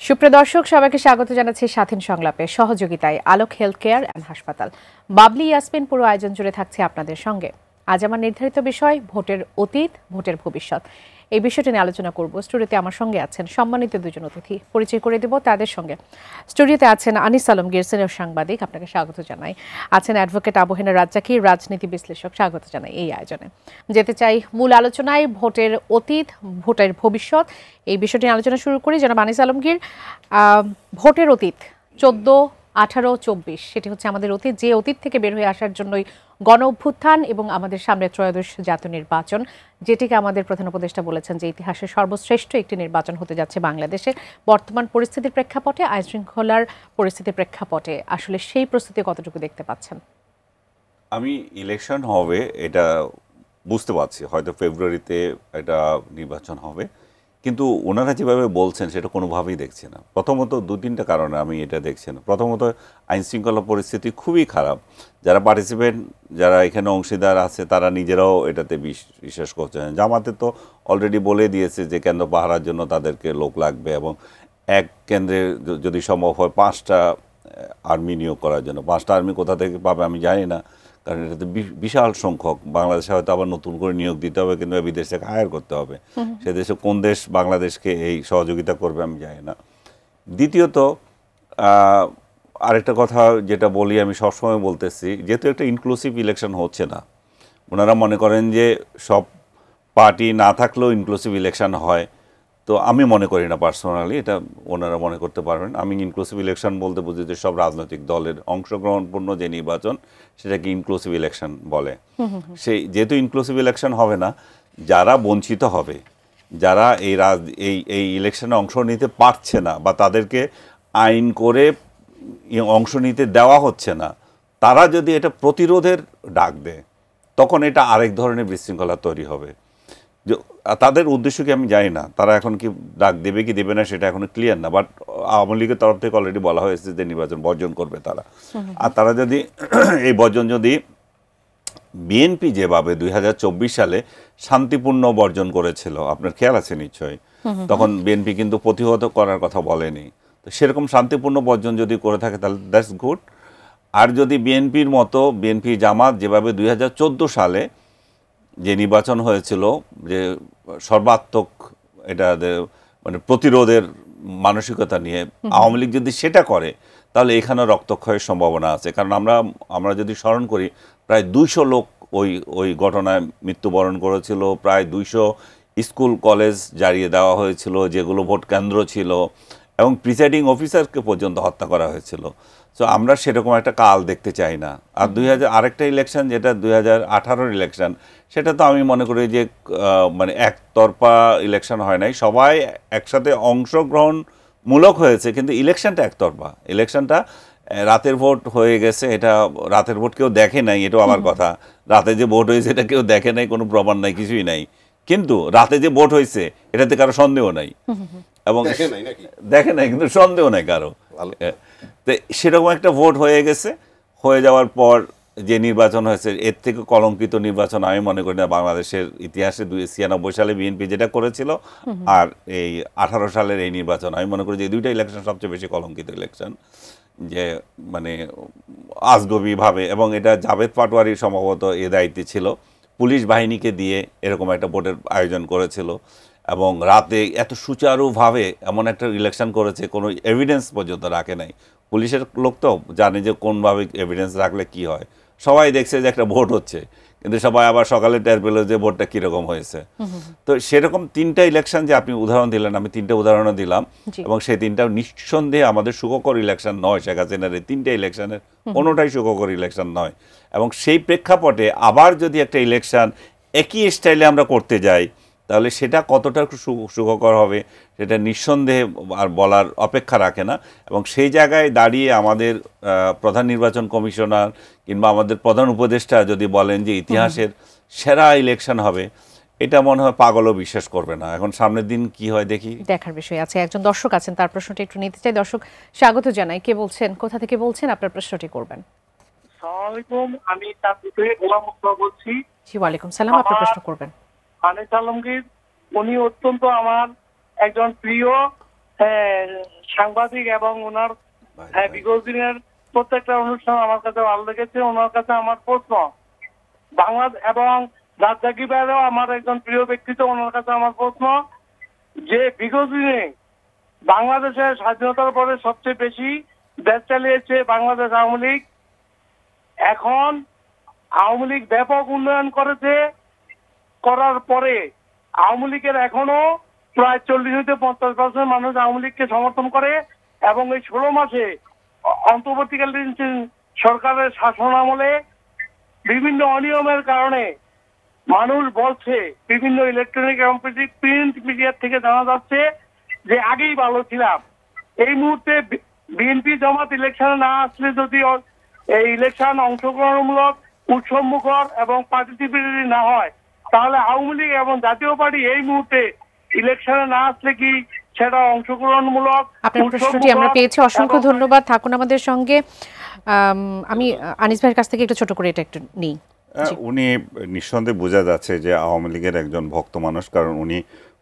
সুপ্রিয় দর্শক, সবাইকে স্বাগত জানাচ্ছি স্বাধীন সংলাপে। সহযোগিতায় আলোক হেলথ কেয়ার অ্যান্ড হাসপাতাল, বাবলি ইয়াসমিন পুরো আয়োজন জুড়ে থাকছে আপনাদের সঙ্গে। আজ আমার নির্ধারিত বিষয় ভোটের অতীত, ভোটের ভবিষ্যৎ। এই বিষয়টি নিয়ে আলোচনা করব। স্টুডিওতে আমার সঙ্গে আছেন সম্মানিত দুজন অতিথি, পরিচয় করে দেব তাদের সঙ্গে। স্টুডিওতে আছেন আনিস আলমগীর, সিনিয়র সাংবাদিক, আপনাকে স্বাগত জানাই। আছেন অ্যাডভোকেট আবু হেনা রাজ্জাকি, রাজনীতি বিশ্লেষক, স্বাগত জানাই এই আয়োজনে। যেতে চাই মূল আলোচনায়, ভোটের অতীত, ভোটের ভবিষ্যৎ। এই বিষয়টি আলোচনা শুরু করি। জনাব আনিস আলমগীর, ভোটের অতীত 14, 18, 24 সেটি হচ্ছে আমাদের অতীত, যে অতীত থেকে বের হয়ে আসার জন্যই গণ অভ্যুত্থান এবং আমাদের সামনে ত্রয়োদশ জাতীয় নির্বাচন, যেটিকে আমাদের প্রধান উপদেষ্টা বলেছেন যে ইতিহাসের সর্বশ্রেষ্ঠ একটি নির্বাচন হতে যাচ্ছে বাংলাদেশে। বর্তমান পরিস্থিতির প্রেক্ষাপটে, আইন শৃঙ্খলার পরিস্থিতির প্রেক্ষাপটে আসলে সেই প্রস্তুতি কতটুকু দেখতে পাচ্ছেন? আমি ইলেকশন হবে এটা বুঝতে পারছি, হয়তো ফেব্রুয়ারিতে এটা নির্বাচন হবে, কিন্তু ওনারা যেভাবে বলছেন সেটা কোনোভাবেই দেখছি না। প্রথমত 2-3টা কারণে আমি এটা দেখছি না। প্রথমত আইনশৃঙ্খলা পরিস্থিতি খুবই খারাপ। যারা পার্টিসিপেন্ট, যারা এখানে অংশীদার আছে, তারা নিজেরাও এটাতে বিশ্বাস করছেন। জামাতে তো অলরেডি বলে দিয়েছে যে কেন্দ্র পাহারার জন্য তাদেরকে লোক লাগবে, এবং এক কেন্দ্রে যদি সম্ভব হয় 5টা আর্মি নিয়োগ করার জন্য। 5টা আর্মি কোথা থেকে পাবে আমি জানি না, কারণ এটা তো বিশাল সংখ্যক। বাংলাদেশে হয়তো আবার নতুন করে নিয়োগ দিতে হবে, কিন্তু বিদেশ থেকে হায়ার করতে হবে। সে দেশে কোন দেশ বাংলাদেশকে এই সহযোগিতা করবে আমি জানি না। দ্বিতীয়ত আরেকটা কথা যেটা বলি, আমি সবসময় বলতেছি, যেহেতু একটা ইনক্লুসিভ ইলেকশন হচ্ছে না, ওনারা মনে করেন যে সব পার্টি না থাকলেও ইনক্লুসিভ ইলেকশন হয়। তো আমি মনে করি না পার্সোনালি, এটা ওনারা মনে করতে পারবেন। আমি ইনক্লুসিভ ইলেকশন বলতে বুঝি যে সব রাজনৈতিক দলের অংশগ্রহণপূর্ণ যে নির্বাচন, সেটাকে ইনক্লুসিভ ইলেকশন বলে। সেই যেহেতু ইনক্লুসিভ ইলেকশন হবে না, যারা বঞ্চিত হবে, যারা এই ইলেকশনে অংশ নিতে পারছে না বা তাদেরকে আইন করে অংশ নিতে দেওয়া হচ্ছে না, তারা যদি এটা প্রতিরোধের ডাক দেয়, তখন এটা আরেক ধরনের বিশৃঙ্খলা তৈরি হবে। তাদের উদ্দেশ্য কি আমি জানি না, তারা এখন কি ডাক দেবে কি দেবে না সেটা এখনো ক্লিয়ার না। বাট আওয়ামী লীগের তরফ থেকে অলরেডি বলা হয়েছে যে নির্বাচন বর্জন করবে তারা। আর তারা যদি এই বর্জন, যদি বিএনপি যেভাবে 2024 সালে শান্তিপূর্ণ বর্জন করেছিল, আপনার খেয়াল আছে নিশ্চয়ই, তখন বিএনপি কিন্তু প্রতিহত করার কথা বলেনি। তো সেরকম শান্তিপূর্ণ বর্জন যদি করে থাকে তাহলে দ্যাটস গুড। আর যদি বিএনপির মতো, বিএনপি জামাত যেভাবে 2014 সালে যে নির্বাচন হয়েছিল, যে সর্বাত্মক এটা মানে প্রতিরোধের মানসিকতা নিয়ে আওয়ামী লীগ যদি সেটা করে, তাহলে এখানে রক্তক্ষয়ের সম্ভাবনা আছে। কারণ আমরা যদি স্মরণ করি, প্রায় 200 লোক ওই ঘটনায় মৃত্যুবরণ করেছিল, প্রায় 200 স্কুল কলেজ জ্বালিয়ে দেওয়া হয়েছিল যেগুলো ভোট কেন্দ্র ছিল, এবং প্রিসাইডিং অফিসারকে পর্যন্ত হত্যা করা হয়েছিল। সো আমরা সেরকম একটা কাল দেখতে চাই না। আর আরেকটা ইলেকশন, যেটা 2018 ইলেকশন, সেটা তো আমি মনে করি যে মানে একতরফা ইলেকশন হয় নাই, সবাই একসাথে অংশগ্রহণমূলক হয়েছে, কিন্তু ইলেকশনটা একতরফা। ইলেকশনটা রাতের ভোট হয়ে গেছে, এটা রাতের ভোট কেউ দেখে নাই, এটাও আবার কথা। রাতে যে ভোট হয়েছে এটা কেউ দেখে নাই, কোনো প্রমাণ নাই, কিছুই নাই, কিন্তু রাতে যে ভোট হয়েছে এটাতে কারো সন্দেহ নাই, এবং দেখে নাই কিন্তু সন্দেহ নাই কারো। তো সেরকম একটা ভোট হয়ে গেছে। হয়ে যাওয়ার পর যে নির্বাচন হয়েছে, এর থেকে কলঙ্কিত নির্বাচন আমি মনে করি না বাংলাদেশের ইতিহাসে। 96 সালে বিএনপি যেটা করেছিল, আর এই 18 সালের এই নির্বাচন, আমি মনে করি যে 2টা ইলেকশন সবচেয়ে বেশি কলঙ্কিত ইলেকশন। যে মানে আজগবিভাবে, এবং এটা জাভেদ পাটোয়ারি সম্ভবত এ দায়িত্বে ছিল, পুলিশ বাহিনীকে দিয়ে এরকম একটা ভোটের আয়োজন করেছিল, এবং রাতে এত সুচারুভাবে এমন একটা ইলেকশন করেছে, কোনো এভিডেন্স পর্যন্ত রাখে নাই। পুলিশের লোক তো জানে যে কোনভাবে এভিডেন্স রাখলে কি হয়। সবাই দেখছে যে একটা ভোট হচ্ছে, কিন্তু সবাই আবার সকালে টের পেল যে ভোটটা কীরকম হয়েছে। তো সেরকম 3টা ইলেকশন যে আপনি উদাহরণ দিলেন, আমি 3টা উদাহরণও দিলাম, এবং সেই 3টাও নিঃসন্দেহে আমাদের সুখকর ইলেকশন নয়। শেখ হাসিনার এই 3টা ইলেকশনের কোনোটাই সুখকর ইলেকশন নয়। এবং সেই প্রেক্ষাপটে আবার যদি একটা ইলেকশন একই স্টাইলে আমরা করতে যাই, তাহলে সেটা কতটা সুখকর হবে সেটা নিঃসন্দেহে আর বলার অপেক্ষা রাখে না। এবং সেই জায়গায় দাঁড়িয়ে আমাদের প্রধান নির্বাচন কমিশনার কিংবা আমাদের প্রধান উপদেষ্টা যদি বলেন যে ইতিহাসের সেরা ইলেকশন হবে, এটা মনে হয় পাগলও বিশ্বাস করবে না। এখন সামনের দিন কি হয় দেখি, দেখার বিষয় আছে। একজন দর্শক আছেন, তার প্রশ্নটি একটু নিতে চাই। দর্শক, স্বাগত জানাই। কে বলছেন, কোথা থেকে বলছেন, আপনার প্রশ্নটি করবেন। আসসালামু আলাইকুম, আমি চাঁদপুর থেকে গোলাম মুস্তফা বলছি। জি, ওয়ালাইকুম সালাম, আপনার প্রশ্ন করবেন। আনিস আলমগীর, উনি অত্যন্ত আমার একজন প্রিয় সাংবাদিক এবং ওনার বিগত দিনের প্রত্যেকটা অনুষ্ঠান আমার কাছে ভালো লেগেছে। ওনার কাছে আমার প্রশ্ন, বাংলাদেশ এবং রাজ্জাকি ভাইয়েরও আমার একজন প্রিয় ব্যক্তিত্ব, ওনার কাছে আমার প্রশ্ন যে বিগত দিনে বাংলাদেশের স্বাধীনতার পরে সবচেয়ে বেশি দেশ চালিয়েছে বাংলাদেশ আওয়ামী লীগ। এখন আওয়ামী লীগ ব্যাপক উন্নয়ন করেছে, করার পরে আওয়ামী লীগের এখনো প্রায় 40-50% মানুষ আওয়ামী লীগকে সমর্থন করে এবং এই 16 মাসে অন্তর্বর্তীকালীন সরকারের শাসন আমলে বিভিন্ন অনিয়মের কারণে মানুষ বলছে, বিভিন্ন ইলেকট্রনিক এবং প্রিন্ট মিডিয়ার থেকে জানা যাচ্ছে যে আগেই ভালো ছিলাম। এই মুহূর্তে বিএনপি জামাত ইলেকশনে না আসলে যদি এই ইলেকশন অংশগ্রহণমূলক, উৎসবমুখর এবং পার্টিসিপেটরি না হয়, তাহলে আওয়ামী লীগ এবং জাতীয় পার্টি এই মুহূর্তে ইলেকশনে না আসলে কি সেটা অংশগ্রহণমূলক? আপনার প্রশ্নটি আমরা পেয়েছি, অসংখ্য ধন্যবাদ, থাকুন আমাদের সঙ্গে। আমি আনিস ভাইয়ের কাছ থেকে একটু ছোট করে এটা একটু নিই। উনি নিঃসন্দেহে বোঝা যাচ্ছে যে আওয়ামী লীগের একজন ভক্ত মানুষ, কারণ উনি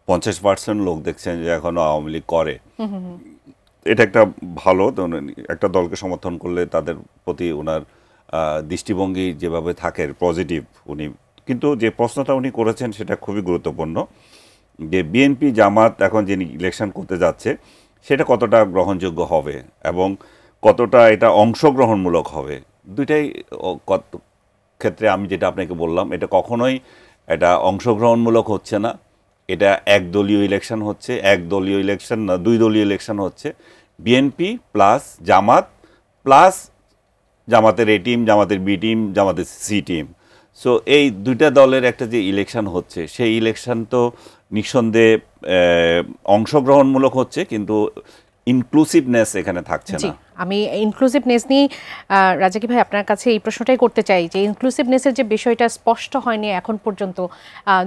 50% লোক দেখছেন যে এখনো আওয়ামী লীগ করে। এটা একটা ভালো, একটা দলকে সমর্থন করলে তাদের প্রতি ওনার দৃষ্টিভঙ্গি যেভাবে থাকে পজিটিভ উনি। কিন্তু যে প্রশ্নটা উনি করেছেন সেটা খুবই গুরুত্বপূর্ণ, যে বিএনপি জামাত এখন যে ইলেকশন করতে যাচ্ছে সেটা কতটা গ্রহণযোগ্য হবে এবং কতটা এটা অংশগ্রহণমূলক হবে। দুইটাই ক্ষেত্রে আমি যেটা আপনাকে বললাম, এটা কখনোই এটা অংশগ্রহণমূলক হচ্ছে না, এটা একদলীয় ইলেকশন হচ্ছে। একদলীয় ইলেকশন না, 2 দলীয় ইলেকশন হচ্ছে। বিএনপি প্লাস জামাত প্লাস জামাতের এ টিম, জামাতের বি টিম, জামাতের সি টিম। সো এই দুইটা দলের একটা যে ইলেকশন হচ্ছে, সেই ইলেকশন তো নিঃসন্দেহে অংশগ্রহণমূলক হচ্ছে, কিন্তু ইনক্লুসিভনেস এখানে থাকছে না। আমি ইনক্লুসিভনেস নিয়ে রাজাকি ভাই আপনার কাছে এই প্রশ্নটাই করতে চাই যে ইনক্লুসিভনেসের যে বিষয়টা স্পষ্ট হয়নি এখন পর্যন্ত।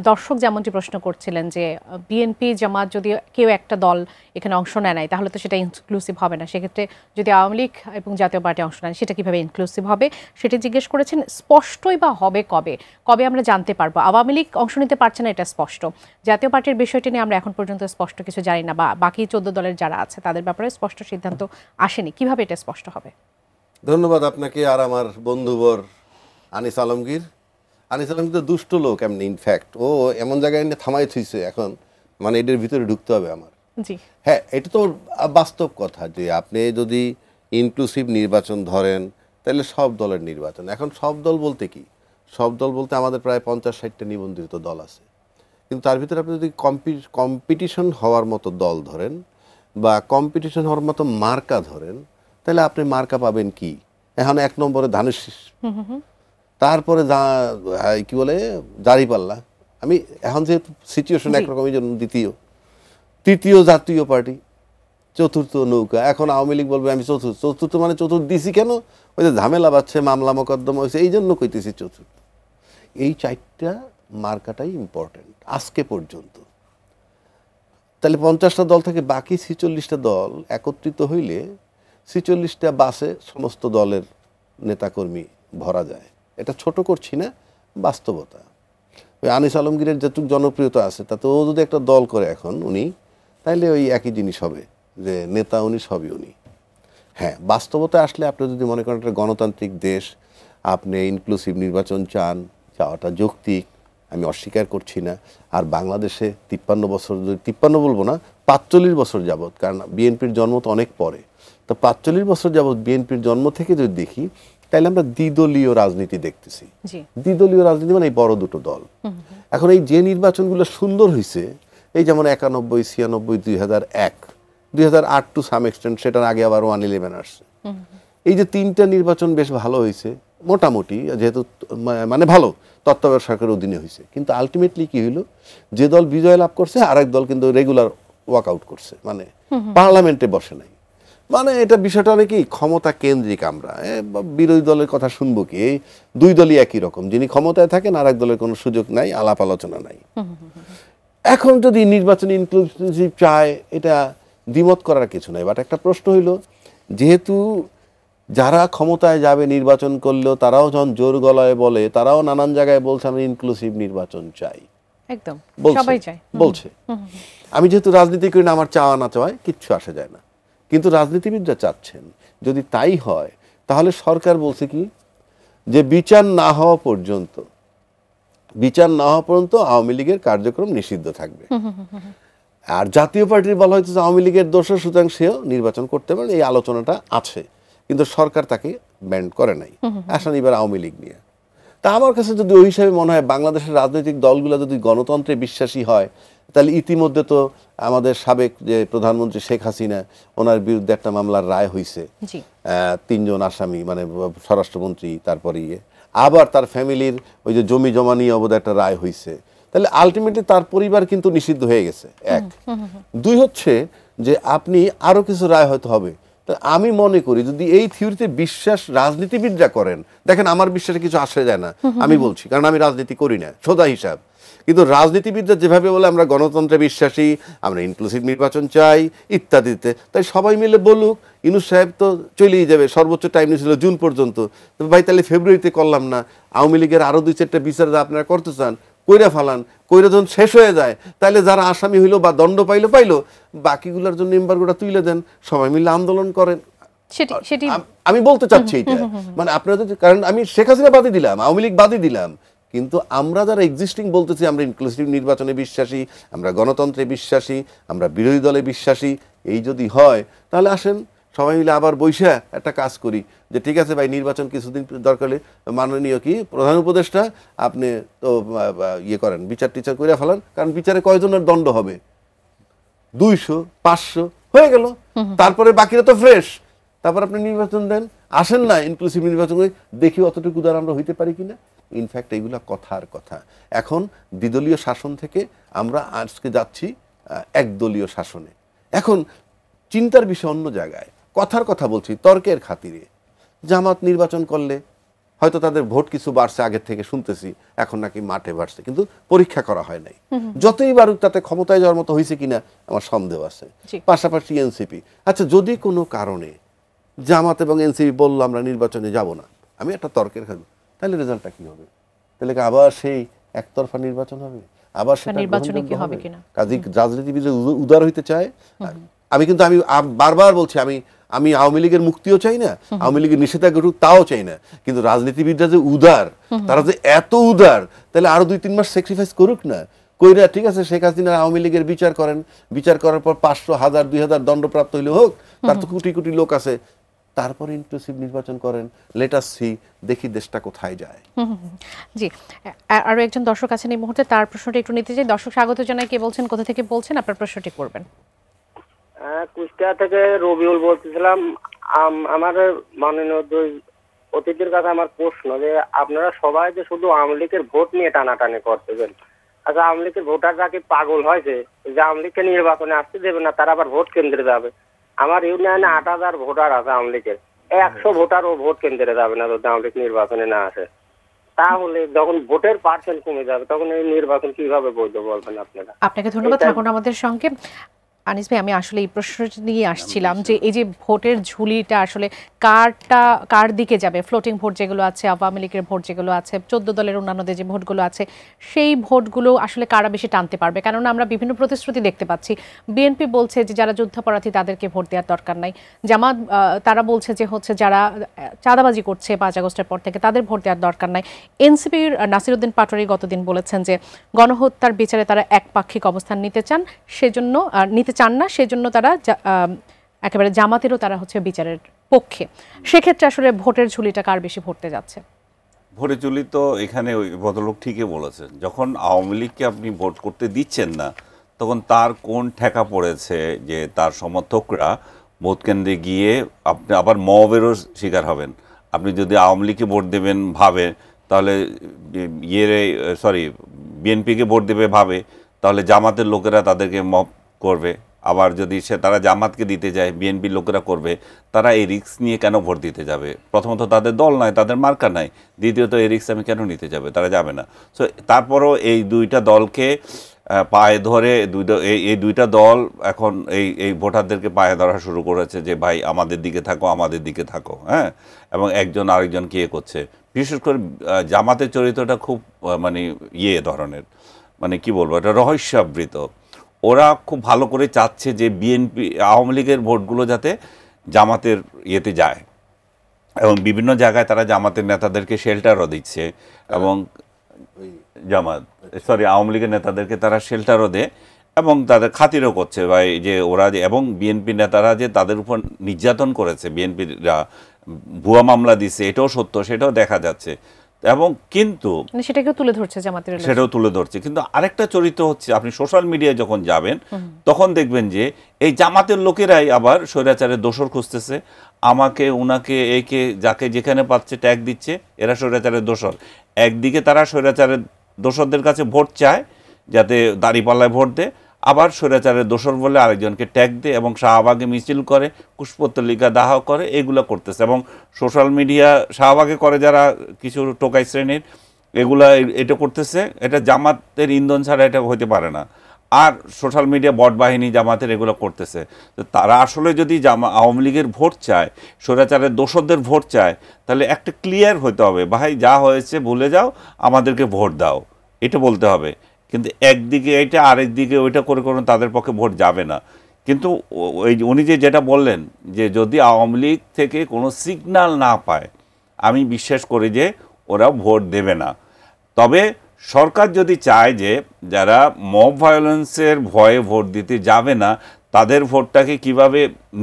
দর্শক যেমনটি প্রশ্ন করছিলেন যে বিএনপি জামাত যদি কেউ একটা দল এখানে অংশ নেয় নাই তাহলে তো সেটা ইনক্লুসিভ হবে না, সেক্ষেত্রে যদি আওয়ামী লীগ এবং জাতীয় পার্টি অংশ নেয় সেটা কীভাবে ইনক্লুসিভ হবে সেটা জিজ্ঞেস করেছেন। স্পষ্টই বা হবে কবে, কবে আমরা জানতে পারবো? আওয়ামী লীগ অংশ নিতে পারছে না, এটা স্পষ্ট। জাতীয় পার্টির বিষয়টি নিয়ে আমরা এখন পর্যন্ত স্পষ্ট কিছু জানি না, বা বাকি 14 দলের যারা আছে তাদের ব্যাপারে স্পষ্ট সিদ্ধান্ত আসেনি। কিভাবে এটা স্পষ্ট হবে? ধন্যবাদ আপনাকে আর আমার বন্ধুবর আনিস আলমগীর। আনিস আলমগীর তো দুষ্ট লোক এমনি, ইনফ্যাক্ট ও এমন জায়গায় এনে থামাই থইছে এখন, মানে এটার ভিতরে ঢুকতে হবে আমার। জি হ্যাঁ, এটা তো বাস্তব কথা যে আপনি যদি ইনক্লুসিভ নির্বাচন ধরেন তাহলে সব দলের নির্বাচন। এখন সব দল বলতে কি, সব দল বলতে আমাদের প্রায় 50-60টা নিবন্ধিত দল আছে, কিন্তু তার ভিতরে আপনি যদি কম্পিটিশন হওয়ার মতো দল ধরেন বা কম্পিটিশন হওয়ার মতো মার্কা ধরেন, তাহলে আপনি মার্কা পাবেন কি? এখন 1 নম্বরে ধানের শীষ, তারপরে কি বলে দাঁড়িপাল্লা। আমি এখন যে সিচুয়েশন একরকম, এই জন্য তৃতীয় জাতীয় পার্টি, চতুর্থ নৌকা। এখন আওয়ামী লীগ বলবে আমি চতুর্থ মানে চতুর্থ দিছি কেন? ওই যে ঝামেলা বাড়ছে, মামলা মোকদ্দমা হয়েছে, এই জন্য কইতেছি চতুর্থ। এই 4টা মার্কাটাই ইম্পর্টেন্ট আজকে পর্যন্ত। তাহলে 50টা দল থেকে বাকি 46টা দল একত্রিত হইলে 46টা বাসে সমস্ত দলের নেতাকর্মী ভরা যায়। এটা ছোট করছি না, বাস্তবতা। ওই আনিস আলমগীরের যেটুকু জনপ্রিয়তা আছে তাতে ও যদি একটা দল করে এখন উনি, তাইলে ওই একই জিনিস হবে যে নেতা উনি, সবই উনি। হ্যাঁ, বাস্তবতা আসলে আপনি যদি মনে করেন একটা গণতান্ত্রিক দেশ, আপনি ইনক্লুসিভ নির্বাচন চান, চাওয়াটা যৌক্তিক, আমি অস্বীকার করছি না। আর বাংলাদেশে 53 বছর, 53 বলবো না, 45 বছর যাবৎ, কারণ বিএনপির জন্ম তো অনেক পরে, তো 45 বছর যাবৎ বিএনপির জন্ম থেকে যদি দেখি তাহলে আমরা দ্বিদলীয় রাজনীতি দেখতেছি। দ্বিদলীয় রাজনীতি মানে এই বড় দুটো দল। এখন এই যে নির্বাচনগুলো সুন্দর হয়েছে, এই যেমন 91, 96, 2001, 2008 টু সাম এক্সটেন্ট, সেটার আগে আবার 111 আসছে। এই যে 3টা নির্বাচন বেশ ভালো হয়েছে মোটামুটি, যেহেতু মানে ভালো তত্ত্বাবধায়ক সরকারের অধীনে হয়েছে, কিন্তু আলটিমেটলি কি হইলো, যে দল বিজয় লাভ করছে আরেক দল কিন্তু রেগুলার ওয়ার্কআউট করছে, মানে পার্লামেন্টে বসে নাই। মানে এটা বিষয়টা অনেকই ক্ষমতা কেন্দ্রিক। আমরা বিরোধী দলের কথা শুনবো কি? এই 2 দলই একই রকম, যিনি ক্ষমতায় থাকেন আর এক দলের কোনো সুযোগ নাই, আলাপ আলোচনা নাই। এখন যদি নির্বাচনী ইনক্লুসিভ চায়, এটা দ্বিমত করার কিছু নাই। বাট একটা প্রশ্ন হইল, যেহেতু যারা ক্ষমতায় যাবে নির্বাচন করলেও তারাও যখন জোর গলায় বলে, তারাও নানান জায়গায় বলছে আমি ইনক্লুসিভ নির্বাচন চাই, একদম সবাই চায়, বলছে। আমি যেহেতু রাজনীতি করি না, আমার চাওয়া না চাওয়ায় কিচ্ছু আসে যায় না, কিন্তু রাজনীতিবিদরা চাচ্ছেন যদি তাই হয় তাহলে সরকার বলছে কি যে বিচার না হওয়া পর্যন্ত আওয়ামী লীগের কার্যক্রম নিষিদ্ধ থাকবে। আর জাতীয় পার্টির বলা হয়েছে যে আওয়ামী লীগের দোষর, সুতরাং সেও নির্বাচন করতে পারে, এই আলোচনাটা আছে, কিন্তু সরকার তাকে ব্যান্ড করে নাই আশা নিবার আওয়ামী লীগ নিয়ে। তা আমার কাছে যদি ওই হিসাবে মনে হয় বাংলাদেশের রাজনৈতিক দলগুলো যদি গণতন্ত্রে বিশ্বাসী হয় তাহলে ইতিমধ্যে তো আমাদের সাবেক যে প্রধানমন্ত্রী শেখ হাসিনা, ওনার বিরুদ্ধে একটা মামলার রায় হয়েছে, 3 জন আসামি, মানে স্বরাষ্ট্রমন্ত্রী, তারপরে আবার তার ফ্যামিলির ওই যে জমি জমা নিয়ে অবধি একটা রায় হয়েছে। তাহলে আলটিমেটলি তার পরিবার কিন্তু নিষিদ্ধ হয়ে গেছে, 1। 2 হচ্ছে যে আপনি আরো কিছু রায় হয়তো হবে। আমি মনে করি যদি এই থিওরিতে বিশ্বাস রাজনীতিবিদরা করেন, দেখেন আমার বিশ্বাসে কিছু আসে যায় না, আমি বলছি, কারণ আমি রাজনীতি করি না, সোজা হিসাব। কিন্তু রাজনীতিবিদরা যেভাবে বলে আমরা গণতন্ত্রে বিশ্বাসী, আমরা ইনক্লুসিভ নির্বাচন চাই ইত্যাদিতে, তাই সবাই মিলে বলুক। ইউনূস সাহেব তো চলেই যাবে, সর্বোচ্চ টাইম নিয়েছিল জুন পর্যন্ত, তো ভাই তাহলে ফেব্রুয়ারিতে করলাম না, আওয়ামী লীগের আরো 2-4টা বিচার আপনারা করতে চান কইরা ফালান, কইরা যখন শেষ হয়ে যায় তাহলে যারা আসামি হইলো বা দণ্ড পাইলো, বাকিগুলোর জন্য এমবার্গোটা তুলে দেন, সবাই মিলে আন্দোলন করেন। আমি বলতে চাচ্ছি এটা, মানে আপনারা, কারণ আমি শেখ হাসিনা বাদই দিলাম, আওয়ামী লীগ বাদই দিলাম, কিন্তু আমরা যারা এক্সিস্টিং বলতেছি আমরা ইনক্লুসিভ নির্বাচনে বিশ্বাসী, আমরা গণতন্ত্রে বিশ্বাসী, আমরা বিরোধী দলে বিশ্বাসী, এই যদি হয় তাহলে আসেন সবাই মিলে আবার বৈশা একটা কাজ করি যে ঠিক আছে ভাই, নির্বাচন কিছুদিন দরকার হলে মাননীয় কি প্রধান উপদেষ্টা আপনি তো করেন, বিচার টিচার করে ফেলান, কারণ বিচারে কয়জনের দণ্ড হবে, 200-500 হয়ে গেল, তারপরে বাকিরা তো ফ্রেশ, তারপর আপনি নির্বাচন দেন, আসেন না ইনক্লুসিভ নির্বাচন করে, দেখি অতটুকু উদার আমরা হইতে পারি কিনা। ইনফ্যাক্ট এইগুলা কথার কথা, এখন দ্বিদলীয় শাসন থেকে আমরা আজকে যাচ্ছি একদলীয় শাসনে। এখন চিন্তার বিষয় অন্য জায়গায়, কথার কথা বলছি, তর্কের খাতিরে জামাত নির্বাচন করলে হয়তো তাদের ভোট কিছু বাড়ছে, আগের থেকে শুনতেছি এখন নাকি মাঠে বাড়ছে, কিন্তু পরীক্ষা করা হয় নাই, যতই বাড়ুক তাতে ক্ষমতায় যাওয়ার মতো হয়েছে কিনা আমার সন্দেহ আছে। পাশাপাশি এনসিপি, আচ্ছা যদি কোনো কারণে জামাত এবং এনসিপি বললো আমরা নির্বাচনে যাব না, আমি একটা তর্কের খাবো, তাহলে রেজাল্টটা কি হবে? তাহলে আবার সেই একতরফা নির্বাচন হবে, আবার সেটা নির্বাচনে কি হবে কিনা? কাজী রাজনীতিবিদ উদার হইতে চায়, আমি বারবার বলছি, আমি আওয়ামী লীগের মুক্তিও চাই না, আওয়ামী লীগের নিষেধাজ্ঞা উঠুক তাও চাই না, কিন্তু রাজনীতিবিদরা যে উদার, তারা যে এত উদার, তাহলে আরো 2-3 মাস স্যাক্রিফাইস করুক না, কইরা ঠিক আছে শেখ হাসিনা আওয়ামী লীগের বিচার করেন, বিচার করার পর 500, 1000, 2000 দণ্ডপ্রাপ্ত হইলে হোক, তার তো কোটি কোটি লোক আছে, তারপরে ইনক্লুসিভ নির্বাচন করেন, লেট আস সি, দেখি দেশটা কোথায় যায়। জি, আরো একজন দর্শক আছেন এই মুহূর্তে, তার প্রশ্নটা একটু নিতে চাই। দর্শক স্বাগত জানাই, কে বলছেন, কোথা থেকে বলছেন, আপনার প্রশ্নটি করবেন। কুষ্টিয়া থেকে রবিউল বলতেছিলাম। আমার মাননীয় অতিথির কাছে আমার প্রশ্ন যে আপনারা সবাই যে শুধু আওয়ামী লীগের ভোট নিয়ে টানাটানি করতেছেন, আচ্ছা আওয়ামী লীগের ভোটাররা কি পাগল হয়েছে যে আওয়ামী লীগকে নির্বাচনে আসতে দেবে না, তারা আবার ভোট কেন্দ্রে যাবে? আমার ইউনিয়নে 8000 ভোটার আছে আওয়ামী লীগের, 100 ভোটারও ভোট কেন্দ্রে যাবে না যদি আওয়ামী লীগ নির্বাচনে না আসে। তাহলে যখন ভোটের পার্সেন্ট কমে যাবে তখন এই নির্বাচন কিভাবে বৈধ বলবেন আপনারা? আপনাকে ধন্যবাদ, থাকুন আমাদের সঙ্গে। আনিস ভাই, আমি আসলে এই প্রশ্নটি নিয়ে আসছিলাম যে এই যে ভোটের ঝুলিটা আসলে কার দিকে যাবে, ফ্লোটিং ভোট যেগুলো আছে, আওয়ামী লীগের ভোট যেগুলো আছে, 14 দলের অন্যান্যদের যে ভোটগুলো আছে, সেই ভোটগুলো আসলে কারা বেশি টানতে পারবে? কেননা আমরা বিভিন্ন প্রতিশ্রুতি দেখতে পাচ্ছি, বিএনপি বলছে যে যারা যুদ্ধাপরাধী তাদেরকে ভোট দেওয়ার দরকার নাই, জামাত তারা বলছে যে হচ্ছে যারা চাঁদাবাজি করছে 5 আগস্টের পর থেকে তাদের ভোট দেওয়ার দরকার নাই, এনসিপির নাসিরউদ্দিন পাটোয়ারি গতদিন বলেছেন যে গণহত্যার বিচারে তারা একপাক্ষিক অবস্থান নিতে চান না, সেজন্য তারা একেবারে জামাতেরও তারা হচ্ছে বিচারের পক্ষে। সেক্ষেত্রে আসলে ভোটের ঝুলিটা কার বেশি ভরতে যাচ্ছে? ভোটের ঝুলি তো এখানে ওই ভদ্রলোক ঠিকই বলেছেন, যখন আওয়ামী লীগকে আপনি ভোট করতে দিচ্ছেন না তখন তার কোন ঠেকা পড়েছে যে তার সমর্থকরা ভোট কেন্দ্রে গিয়ে আপনি আবার মবেরও শিকার হবেন। আপনি যদি আওয়ামী লীগকে ভোট দেবেন ভাবে, তাহলে বিএনপিকে ভোট দেবে ভাবে, তাহলে জামাতের লোকেরা তাদেরকে মব করবে। আবার যদি তারা জামাতকে দিতে যায়, বিএনপির লোকেরা করবে। তারা এই রিস্ক নিয়ে কেন ভোট দিতে যাবে? প্রথমত তাদের দল নাই, তাদের মার্কা নাই, দ্বিতীয়ত এই রিস্ক আমি কেন নিতে যাবে, তারা যাবে না। সো তারপরও এই দুইটা দলকে পায়ে ধরে এই দুইটা দল এখন এই ভোটারদেরকে পায়ে ধরা শুরু করেছে যে ভাই আমাদের দিকে থাকো, হ্যাঁ। এবং একজন আরেকজনকে করছে। বিশেষ করে জামাতের চরিত্রটা খুব মানে ধরনের, মানে কি বলবো, এটা রহস্যাবৃত। ওরা খুব ভালো করে চাচ্ছে যে বিএনপি আওয়ামী লীগের ভোটগুলো যাতে জামাতের ইয়েতে যায়, এবং বিভিন্ন জায়গায় তারা জামাতের নেতাদেরকে শেল্টারও দিচ্ছে, এবং আওয়ামী লীগের নেতাদেরকে তারা শেল্টারও দেয় এবং তাদের খাতিরও করছে ভাই, যে ওরা যে এবং বিএনপি নেতারা যে তাদের উপর নির্যাতন করেছে, বিএনপিরা ভুয়া মামলা দিচ্ছে, এটাও সত্য, সেটাও দেখা যাচ্ছে। এবং কিন্তু সেটাকেও তুলে ধরছে জামাতের, সেটাও তুলে ধরছে। কিন্তু আরেকটা চরিত্র হচ্ছে, আপনি সোশ্যাল মিডিয়ায় যখন যাবেন তখন দেখবেন যে এই জামাতের লোকেরাই আবার স্বৈরাচারের দোসর খুঁজতেছে, আমাকে উনাকে একে যাকে যেখানে পাচ্ছে ট্যাগ দিচ্ছে, এরা স্বৈরাচারের দোসর। একদিকে তারা স্বৈরাচারের দোসরদের কাছে ভোট চায় যাতে দাঁড়িপাল্লায় ভোট দেয়, আবার স্বৈরাচারের দোসর বলে আরেকজনকে ট্যাগ দেয় এবং শাহবাগে মিছিল করে, কুশপুত্তলিকা দাহ করে, এগুলো করতেছে। এবং সোশ্যাল মিডিয়া শাহবাগে করে যারা কিছু টোকাই শ্রেণীর, এগুলা এটা করতেছে। এটা জামাতের ইন্ধন ছাড়া এটা হতে পারে না। আর সোশ্যাল মিডিয়া বট বাহিনী জামাতের এগুলো করতেছে। তো তারা আসলে যদি আওয়ামী লীগের ভোট চায়, স্বৈরাচারের দোসরদের ভোট চায়, তাহলে একটা ক্লিয়ার হতে হবে, ভাই যা হয়েছে ভুলে যাও, আমাদেরকে ভোট দাও, এটা বলতে হবে। কিন্তু একদিকে এটা, আরেকদিকে ওইটা করে করে তাদের পক্ষে ভোট যাবে না। কিন্তু ওই উনি যেটা বললেন যে যদি আওয়ামী লীগ থেকে কোনো সিগন্যাল না পায়, আমি বিশ্বাস করি যে ওরা ভোট দেবে না। তবে সরকার যদি চায় যে যারা মব ভায়োলেন্সের ভয়ে ভোট দিতে যাবে না, তাদের ভোটটাকে কিভাবে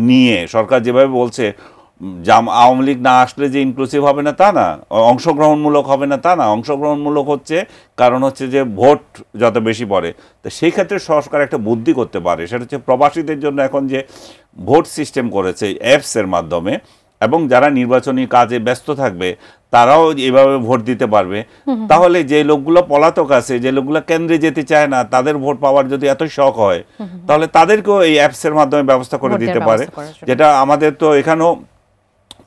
নিয়ে, সরকার যেভাবে বলছে আওয়ামী লীগ না আসলে যে ইনক্লুসিভ হবে না তা না, অংশগ্রহণমূলক হবে না তা না, অংশগ্রহণমূলক হচ্ছে, কারণ হচ্ছে যে ভোট যত বেশি পড়ে। তো সেই ক্ষেত্রে সরকার একটা বুদ্ধি করতে পারে, সেটা হচ্ছে প্রবাসীদের জন্য এখন যে ভোট সিস্টেম করেছে অ্যাপসের মাধ্যমে, এবং যারা নির্বাচনী কাজে ব্যস্ত থাকবে তারাও এভাবে ভোট দিতে পারবে। তাহলে যে লোকগুলো পলাতক আছে, যে লোকগুলো কেন্দ্রে যেতে চায় না, তাদের ভোট পাওয়ার যদি এত শখ হয়, তাহলে তাদেরকেও এই অ্যাপসের মাধ্যমে ব্যবস্থা করে দিতে পারে। যেটা আমাদের তো এখানেও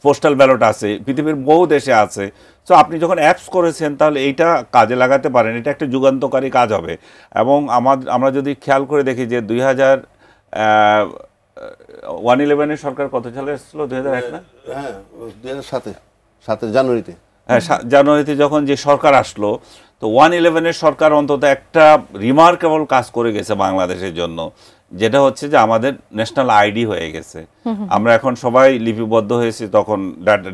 পোস্টাল ব্যালট আছে, পৃথিবীর বহু দেশে আছে। সো আপনি যখন অ্যাপস করেছেন তাহলে এইটা কাজে লাগাতে পারেন, এটা একটা যুগান্তকারী কাজ হবে। এবং আমরা যদি খেয়াল করে দেখি যে 2011 সরকার কত সালে এসেছিল, 2001 না? হ্যাঁ, 2007 জানুয়ারিতে। হ্যাঁ, জানুয়ারিতে যখন যে সরকার আসলো, তো 2011 সরকার অন্তত একটা রিমার্কেবল কাজ করে গেছে বাংলাদেশের জন্য, যেটা হচ্ছে যে আমাদের ন্যাশনাল আইডি হয়ে গেছে। আমরা এখন সবাই লিপিবদ্ধ হয়েছি, তখন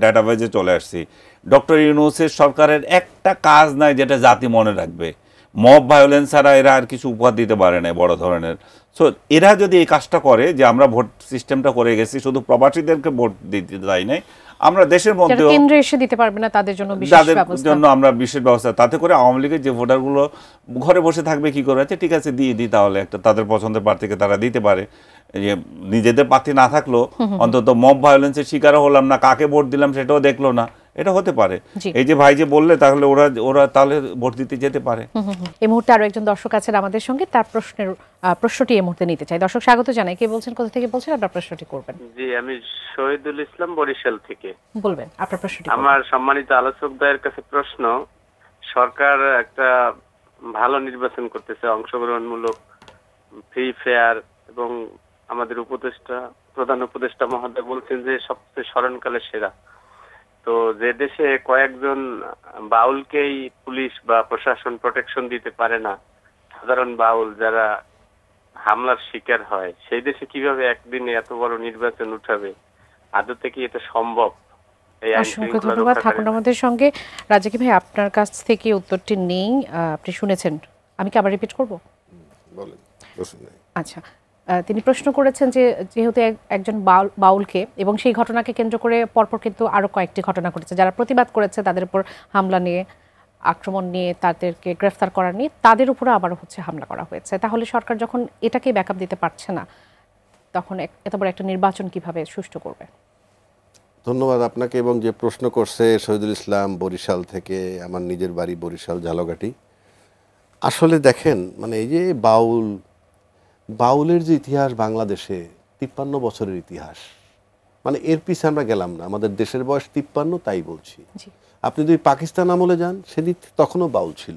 ডাটাবেজে চলে আসছি। ডক্টর ইউনূসের সরকারের একটা কাজ নাই যেটা জাতি মনে রাখবে। মব ভায়োলেন্স ছাড়া এরা আর কিছু উপহার দিতে পারে না বড় ধরনের। সো এরা যদি এই কাজটা করে, যে আমরা ভোট সিস্টেমটা করে গেছি, শুধু প্রবাসীদেরকে ভোট দিতে চাই নাই, আমরা দেশের মধ্যে কেন্দ্রে এসে দিতে পারবে না তাদের জন্য বিশেষ ব্যবস্থা, জন্য আমরা বিশেষ ব্যবস্থা, তাতে করে আওয়ামী লীগের যে ভোটারগুলো ঘরে বসে থাকবে কি করে, আছে ঠিক আছে দিয়ে দিই, তাহলে একটা তাদের পছন্দের প্রার্থীকে তারা দিতে পারে। যে নিজেদের প্রার্থী না থাকলো, অন্তত মব ভায়োলেন্সের শিকারও হলাম না, কাকে ভোট দিলাম সেটাও দেখলো না, এটা হতে পারে। এই যে ভাই যে বললে, তাহলে ওরা তাহলে ভোট দিতে যেতে পারে। এই মুহূর্তে আরো একজন দর্শক আছেন আমাদের সঙ্গে, তার প্রশ্নটি এই মুহূর্তে নিতে চাই। দর্শক স্বাগত জানাই, কে বলছেন, কোথা থেকে বলছেন, আপনার প্রশ্নটি করবেন। জি, আমি শহীদুল ইসলাম, বরিশাল থেকে। বলবেন আপনার প্রশ্নটি। আমার সম্মানিত আলোচক দ্বয়ের কাছে প্রশ্ন, সরকার একটা ভালো নির্বাচন করতেছে, অংশগ্রহণমূলক, ফ্রি ফেয়ার, এবং আমাদের প্রধান উপদেষ্টা মহোদয় বলছেন যে সবচেয়ে স্মরণকালে সেরা। তো যে দেশে কয়েকজন বাউলকেই পুলিশ বা প্রশাসন প্রোটেকশন দিতে পারে না, সাধারণ বাউল যারা হামলার শিকার হয়, সেই দেশে কিভাবে একদিনে এত বড় নির্বাচন উঠাবে? আদতে কি এটা সম্ভব? অসংখ্য ধন্যবাদ। থাকুন আমাদের সঙ্গে। রাজাকি ভাই, আপনার কাছ থেকে উত্তরটি নেই, আপনি শুনেছেন, আমি কি আবার রিপিট করব? বলেন। আচ্ছা, তিনি প্রশ্ন করেছেন যে যেহেতু একজন বাউলকে, এবং সেই ঘটনাকে কেন্দ্র করে পরপর কিন্তু আরো কয়েকটি ঘটনা ঘটেছে, যারা প্রতিবাদ করেছে তাদের উপর হামলা নিয়ে, আক্রমণ নিয়ে, তাদেরকে গ্রেফতার করা নিয়ে, তাদের উপরে আবারও হামলা করা হয়েছে। তাহলে সরকার যখন এটাকে ব্যাকআপ দিতে পারছে না, তখন এত বড় একটা নির্বাচন কিভাবে সুষ্ঠু করবে? ধন্যবাদ আপনাকে। এবং যে প্রশ্ন করছে শহীদুল ইসলাম, বরিশাল থেকে, আমার নিজের বাড়ি বরিশাল ঝালকাঠি। আসলে দেখেন, মানে এই যে বাউলের যে ইতিহাস বাংলাদেশে 53 বছরের ইতিহাস, মানে এর পিছে আমরা গেলাম না। আমাদের দেশের বয়স 53, তাই বলছি। আপনি যদি পাকিস্তান আমলে যান, সেদিন তখনও বাউল ছিল,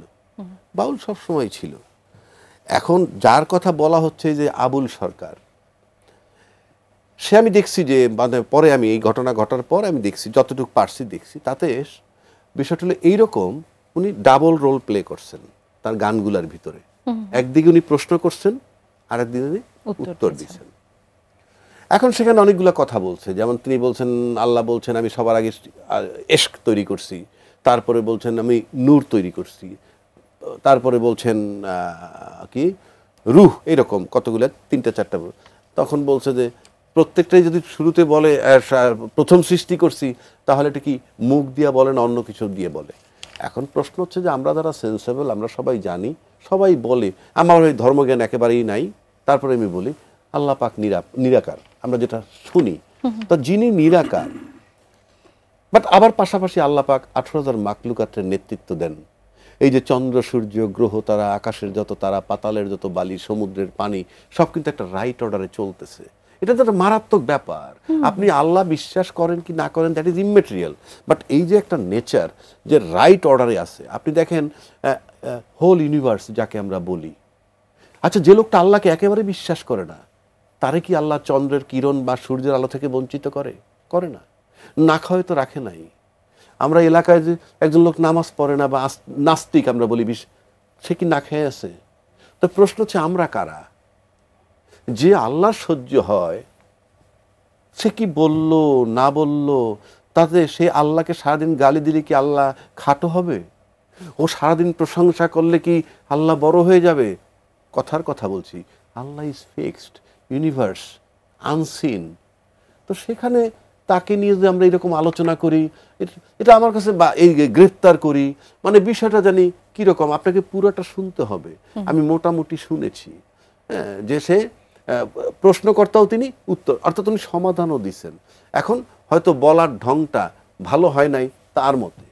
বাউল সবসময় ছিল। এখন যার কথা বলা হচ্ছে যে আবুল সরকার, সে আমি দেখছি যে মানে পরে আমি এই ঘটনা ঘটার পর আমি দেখছি, যতটুকু পারছি দেখছি, তাতে বিষয়টা হলো এইরকম, উনি ডাবল রোল প্লে করছেন তার গানগুলার ভিতরে। একদিকে উনি প্রশ্ন করছেন, আরেকদিন উনি উত্তর উত্তর দিচ্ছেন। এখন সেখানে অনেকগুলো কথা বলছে, যেমন তিনি বলছেন আল্লাহ বলছেন আমি সবার আগে এশক তৈরি করছি, তারপরে বলছেন আমি নূর তৈরি করছি, তারপরে বলছেন কি রূহ, এরকম কতগুলো 3-4টা। তখন বলছে যে প্রত্যেকটাই যদি শুরুতে বলে প্রথম সৃষ্টি করছি, তাহলে এটা কি মুখ দিয়ে বলে না অন্য কিছু দিয়ে বলে? এখন প্রশ্ন হচ্ছে যে আমরা যারা সেন্সেবল, আমরা সবাই জানি, সবাই বলে, আমার ওই ধর্মজ্ঞান একেবারেই নাই, তারপরে আমি বলি আল্লাহ পাক নিরাকার, আমরা যেটা শুনি। তো যিনি নিরাকার, বাট আবার পাশাপাশি আল্লাহ পাক 18,000 মাখলুকাতের নেতৃত্ব দেন। এই যে চন্দ্র, সূর্য, গ্রহ, তারা, আকাশের যত তারা, পাতালের যত বালি, সমুদ্রের পানি, সব কিন্তু একটা রাইট অর্ডারে চলতেছে। এটা তো একটা মারাত্মক ব্যাপার। আপনি আল্লাহ বিশ্বাস করেন কি না করেন, দ্যাট ইজ ইমমেটেরিয়াল, বাট এই যে একটা নেচার যে রাইট অর্ডারে আছে, আপনি দেখেন হোল ইউনিভার্স যাকে আমরা বলি, আচ্ছা যে লোকটা আল্লাহকে একেবারে বিশ্বাস করে না, তারে কি আল্লাহ চন্দ্রের কিরণ বা সূর্যের আলো থেকে বঞ্চিত করে না? না খাওয়াই তো রাখে নাই। আমরা এলাকায় যে একজন লোক নামাজ পড়ে না বা নাস্তিক আমরা বলি, সে কি না খেয়ে আছে? তো প্রশ্ন হচ্ছে আমরা কারা? যে আল্লাহ সহ্য হয়, সে কি বলল না বলল তাতে সে আল্লাহকে সারাদিন গালি দিলে কি আল্লাহ খাটো হবে? ও সারাদিন প্রশংসা করলে কি আল্লাহ বড় হয়ে যাবে? কথার কথা বলছি, আল্লাহ ইজ ফিক্সড, ইউনিভার্স আনসিন। তো সেখানে তাকে নিয়ে যে আমরা এরকম আলোচনা করি, এটা আমার কাছে বা এই গ্রেফতার করি, মানে বিষয়টা জানি কীরকম। আপনাকে পুরোটা শুনতে হবে। আমি মোটামুটি শুনেছি যে সে প্রশ্নকর্তাও তিনি, উত্তর অর্থাৎ উনি সমাধানও দিচ্ছেন। এখন হয়তো বলার ঢংটা ভালো হয় নাই তার মতে।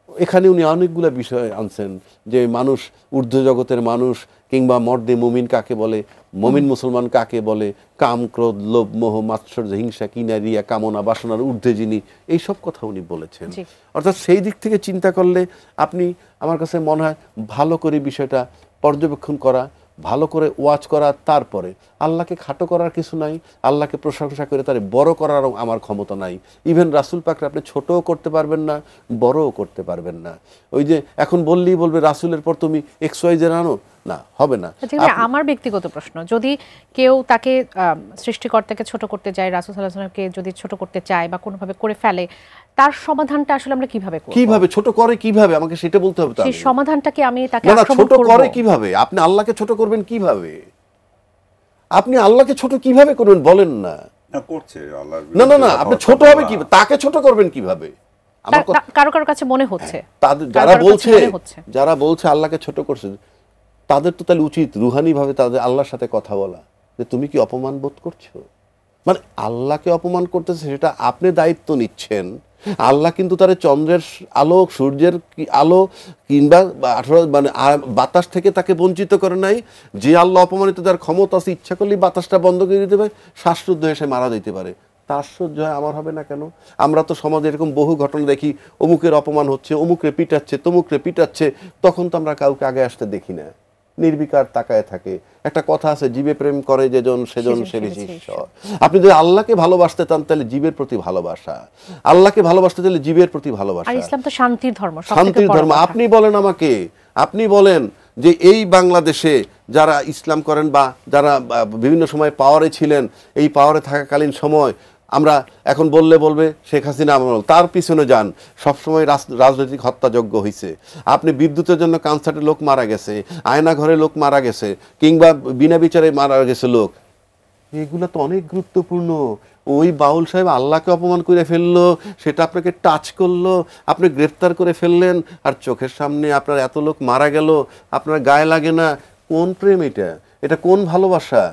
এখানে উনি অনেকগুলো বিষয় আনছেন যে মানুষ, ঊর্ধ্ব জগতের মানুষ কিংবা মর্দে মুমিন কাকে বলে, মুমিন মুসলমান কাকে বলে, কাম, ক্রোধ, লোভ, মোহ, মাৎসর্য, হিংসা, কিনা, রিয়া, কামনা, বাসনার ঊর্ধ্বে যিনি, এইসব কথা উনি বলেছেন। অর্থাৎ সেই দিক থেকে চিন্তা করলে আপনি, আমার কাছে মনে হয় ভালো করে বিষয়টা পর্যবেক্ষণ করা, ভালো করে ওয়াচ করা, তারপরে আল্লাহকে খাটো করার কিছু নাই, আল্লাহকে প্রশংসা করে তার বড় করারও আমার ক্ষমতা নাই। ইভেন রাসূল পাককে আপনি ছোটও করতে পারবেন না, বড়ও করতে পারবেন না। ওই যে এখন বললেই বলবে রাসূলের পর তুমি XYZ আনো, না, হবে না। আমার ব্যক্তিগত প্রশ্ন, যদি কেউ তাকে সৃষ্টিকর্তাকে ছোট করতে যায়, রাসূল সাল্লাল্লাহু আলাইহি ওয়াসাল্লামকে যদি ছোট করতে চায় বা কোনোভাবে করে ফেলে, তার সমাধানটা আসলে আমরা কিভাবে করব? কিভাবে ছোট করে, কিভাবে আমাকে সেটা বলতে হবে। সেই সমাধানটাকে আমি তাকে ছোট করে কিভাবে? আপনি আল্লাহকে ছোট করবেন কিভাবে? আপনি আল্লাহকে ছোট কিভাবে করবেন বলেন না? করছে আল্লাহ। না, আপনি ছোট হবে কি, তাকে ছোট করবেন কিভাবে? কারো কাছে মনে হচ্ছে, যারা বলছে আল্লাহকে ছোট করছে, তাদের তো তাহলে উচিত রুহানি ভাবে তাদের আল্লাহর সাথে কথা বলা, যে তুমি কি অপমান বোধ করছো? মানে আল্লাহকে অপমান করতেছে, সেটা আপনি দায়িত্ব নিচ্ছেন। আল্লাহ কিন্তু তার চন্দ্রের আলো, সূর্যের আলো কিংবা 18 মানে বাতাস থেকে তাকে বঞ্চিত করে নাই। যে আল্লাহ অপমানিত, তার ক্ষমতা আছে, ইচ্ছা করলেই বাতাসটা বন্ধ করে দিতে পারে, শ্বাসরুদ্ধ এসে মারা দিতে পারে। তার সহ্য হয়, আমার হবে না কেন? আমরা তো সমাজে এরকম বহু ঘটনা দেখি, অমুকের অপমান হচ্ছে, অমুকরে পিটাচ্ছে, তমুকরে পিটাচ্ছে, তখন তো আমরা কাউকে আগে আসতে দেখি না, নির্বিকার তাকায় থাকে। একটা কথা আছে, জীবে প্রেম করে যেজন সেজন সে বেশি ঈশ্বর। আপনি যদি আল্লাহকে ভালোবাসতে চান তাহলে জীবের প্রতি ভালোবাসা, আল্লাহকে ভালোবাসতে চাইলে জীবের প্রতি ভালোবাসা। আর ইসলাম তো শান্তির ধর্ম, শান্তির ধর্ম। আপনি বলেন আমাকে, আপনি বলেন যে এই বাংলাদেশে যারা ইসলাম করেন বা যারা বিভিন্ন সময় পাওয়ারে ছিলেন, এই পাওয়ারে থাকাকালীন সময় আমরা এখন বলবে শেখ হাসিনা আমল, তার পিছনে যান, সবসময় রাজনৈতিক হত্যাযজ্ঞ হয়েছে। আপনি বিদ্যুতের জন্য কানসার্টে লোক মারা গেছে, আয়না ঘরে লোক মারা গেছে, কিংবা বিনা বিচারে মারা গেছে লোক। এগুলো তো অনেক গুরুত্বপূর্ণ। ওই বাউল সাহেব আল্লাহকে অপমান করে ফেললো, সেটা আপনাকে টাচ করলো, আপনি গ্রেফতার করে ফেললেন, আর চোখের সামনে আপনার এত লোক মারা গেল, আপনার গায়ে লাগে না? কোন প্রেম এটা? এটা কোন ভালোবাসা?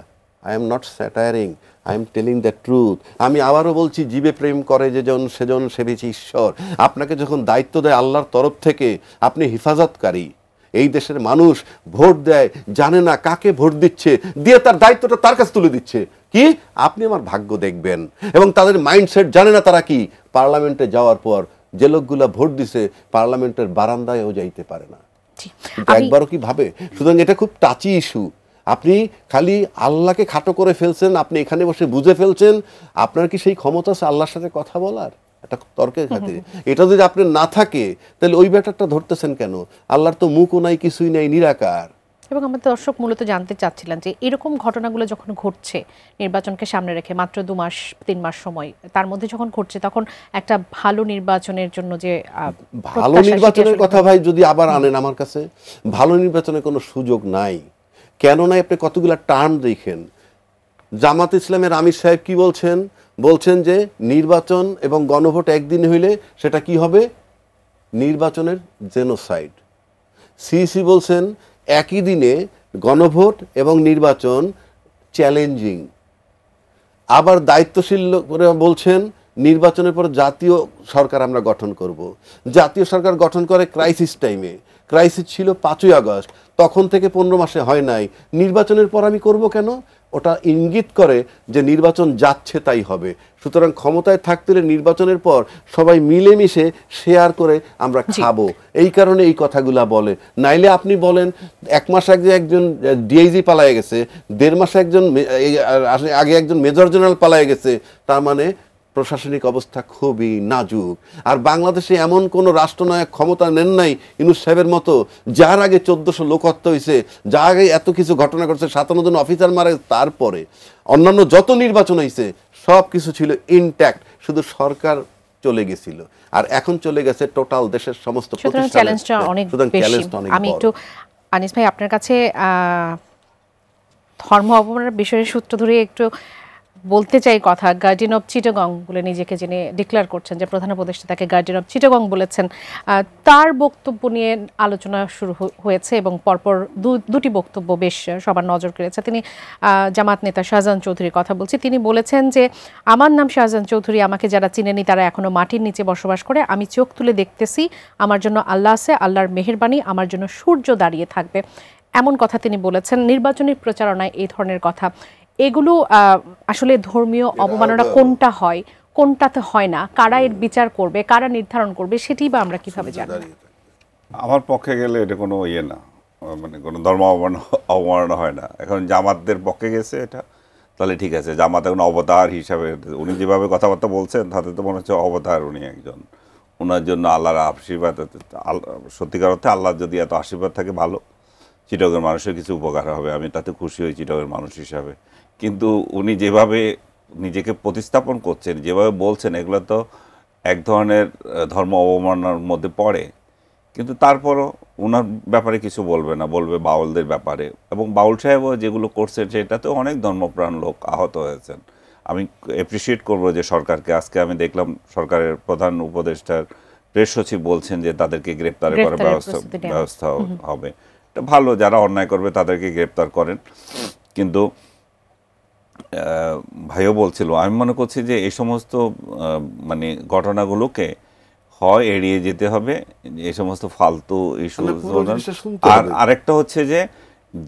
I am not satiring, I am telling the truth. আমি আবারও বলছি, জীবে প্রেম করে যেজন সেজন সে বেশি ঈশ্বর। আপনাকে যখন দায়িত্ব দেয় আল্লাহর তরফ থেকে, আপনি হেফাজতকারী। এই দেশের মানুষ ভোট দেয়, জানে না কাকে ভোট দিচ্ছে, দিয়ে তার দায়িত্বটা তার কাছে তুলে দিচ্ছে। কি আপনি আমার ভাগ্য দেখবেন, এবং তাদের মাইন্ডসেট জানে না তারা কি। পার্লামেন্টে যাওয়ার পর যে লোকগুলা ভোট দিছে, পার্লামেন্টের বারান্দায়ও যাইতে পারে না, একবারও কি ভাবে? সুতরাং এটা খুব টাচি ইস্যু। আপনি খালি আল্লাহকে খাটো করে ফেলছেন, আপনি এখানে বসে বুঝে ফেলছেন। আপনার কি সেই ক্ষমতা আছে আল্লাহর সাথে কথা বলার? এটা তর্কের খাতিরে। এটা যদি আপনার না থাকে, তাহলে ওই ব্যাটারটা ধরতেছেন কেন? আল্লাহর তো মুখও নাই, কিছুই নাই, নিরাকার। এবং আমাদের দর্শক মূলত জানতে চাচ্ছিলেন যে এরকম ঘটনাগুলো যখন ঘটছে নির্বাচনকে সামনে রেখে মাত্র 2-3 মাস সময়, তার মধ্যে যখন ঘটছে তখন একটা ভালো নির্বাচনের জন্য যে ভালো নির্বাচনের কথা ভাই যদি আবার আনেন আমার কাছে, ভালো নির্বাচনের কোনো সুযোগ নাই। কেন নাই আপনি কতগুলা টার্ম দেখেন। জামাত ইসলামের আমির সাহেব কি বলছেন যে নির্বাচন এবং গণভোট একদিন হইলে সেটা কি হবে, নির্বাচনের জেনোসাইড। সিইসি বলছেন একই দিনে গণভোট এবং নির্বাচন চ্যালেঞ্জিং। আবার দায়িত্বশীল বলছেন নির্বাচনের পর জাতীয় সরকার আমরা গঠন করব। জাতীয় সরকার গঠন করে ক্রাইসিস টাইমে। ক্রাইসিস ছিল 5ই আগস্ট, তখন থেকে 15 মাসে হয় নাই। নির্বাচনের পর আমি করব কেন? ওটা ইঙ্গিত করে যে নির্বাচন যাচ্ছে তাই হবে। সুতরাং ক্ষমতায় থাকতে হলে নির্বাচনের পর সবাই মিলেমিশে শেয়ার করে আমরা খাবো, এই কারণে এই কথাগুলা বলে। নাইলে আপনি বলেন 1 মাস আগে একজন ডিআইজি পালায়ে গেছে, 1.5 মাস আগে একজন মেজর জেনারেল পালায়ে গেছে, তার মানে প্রশাসনিক অবস্থা খুবই নাজুক। আর বাংলাদেশে এমন কোনো রাষ্ট্রনায়ক ক্ষমতা নেন নাই ইউনূস সাহেবের মতো, যার আগে 1400 লোক হত্যা হয়েছে, যার আগে এত কিছু ঘটনা ঘটছে, 57 জন অফিসার মারা গেছে, তারপরে অন্যান্য যত নির্বাচন হয়েছে সব কিছু ছিল ইনট্যাক্ট, শুধু সরকার চলে গেছিল। আর এখন চলে গেছে টোটাল দেশের সমস্ত প্রতিষ্ঠান। চ্যালেঞ্জটা অনেক বেশি। আমি একটু আনিস ভাই আপনার কাছে ধর্ম অবমাননার বিষয়ের সূত্র ধরে একটু বলতে চাই কথা। গার্ডিয়ান অফ চিটাগং বলে নিজেকে যিনি ডিক্লেয়ার করছেন, যে প্রধান উপদেষ্টা তাকে গার্ডিয়ান অফ চিটাগং বলেছেন, তার বক্তব্য নিয়ে আলোচনা শুরু হয়েছে এবং পরপর দুটি বক্তব্য বেশ সবার নজর কেড়েছে। তিনি জামাত নেতা শাহজাহান চৌধুরীর কথা বলছি। তিনি বলেছেন যে আমার নাম শাহজাহান চৌধুরী, আমাকে যারা চিনেনি তারা এখনো মাটির নিচে বসবাস করে, আমি চোখ তুলে দেখতেছি, আমার জন্য আল্লাহ আছে, আল্লাহর মেহেরবানি, আমার জন্য সূর্য দাঁড়িয়ে থাকবে, এমন কথা তিনি বলেছেন। নির্বাচনী প্রচারণায় এই ধরনের কথা, এগুলো আসলে ধর্মীয় অবমাননা কোনটা হয়, কোনটাতে হয় না, কারা এর বিচার করবে, কারা নির্ধারণ করবে, সেটি বা আমরা কিভাবে জানব? আমার পক্ষে গেলে এটা কোনো না, মানে কোনো ধর্ম অবমাননা হয় না। এখন জামাতদের পক্ষে গেছে এটা, তাহলে ঠিক আছে। জামাত এখন অবতার হিসাবে উনি যেভাবে কথাবার্তা বলছেন তাতে তো মনে হচ্ছে অবতার উনি একজন। ওনার জন্য আল্লাহর আশীর্বাদ, সত্যিকার অর্থে আল্লাহর যদি এত আশীর্বাদ থাকে ভালো, চিটাগংয়ের মানুষের কিছু উপকার হবে, আমি তাতে খুশি হই চিটাগংয়ের মানুষ হিসাবে। কিন্তু উনি যেভাবে নিজেকে প্রতিস্থাপন করছেন, যেভাবে বলছেন, এগুলো তো এক ধরনের ধর্ম অবমাননার মধ্যে পড়ে। কিন্তু তারপরও ওনার ব্যাপারে কিছু বলবে না, বলবে বাউলদের ব্যাপারে। এবং বাউল সাহেবও যেগুলো করছেন সেটাতেও অনেক ধর্মপ্রাণ লোক আহত হয়েছেন। আমি অ্যাপ্রিসিয়েট করবো যে সরকারকে, আজকে আমি দেখলাম সরকারের প্রধান উপদেষ্টার প্রেস সচিব বলছেন যে তাদেরকে গ্রেপ্তার করার ব্যবস্থা হবে। এটা ভালো, যারা অন্যায় করবে তাদেরকে গ্রেপ্তার করেন। কিন্তু ভাইও বলছিল, আমি মনে করছি যে এই সমস্ত মানে ঘটনাগুলোকে হয় এড়িয়ে যেতে হবে, এই সমস্ত ফালতু ইস্যু। আর আরেকটা হচ্ছে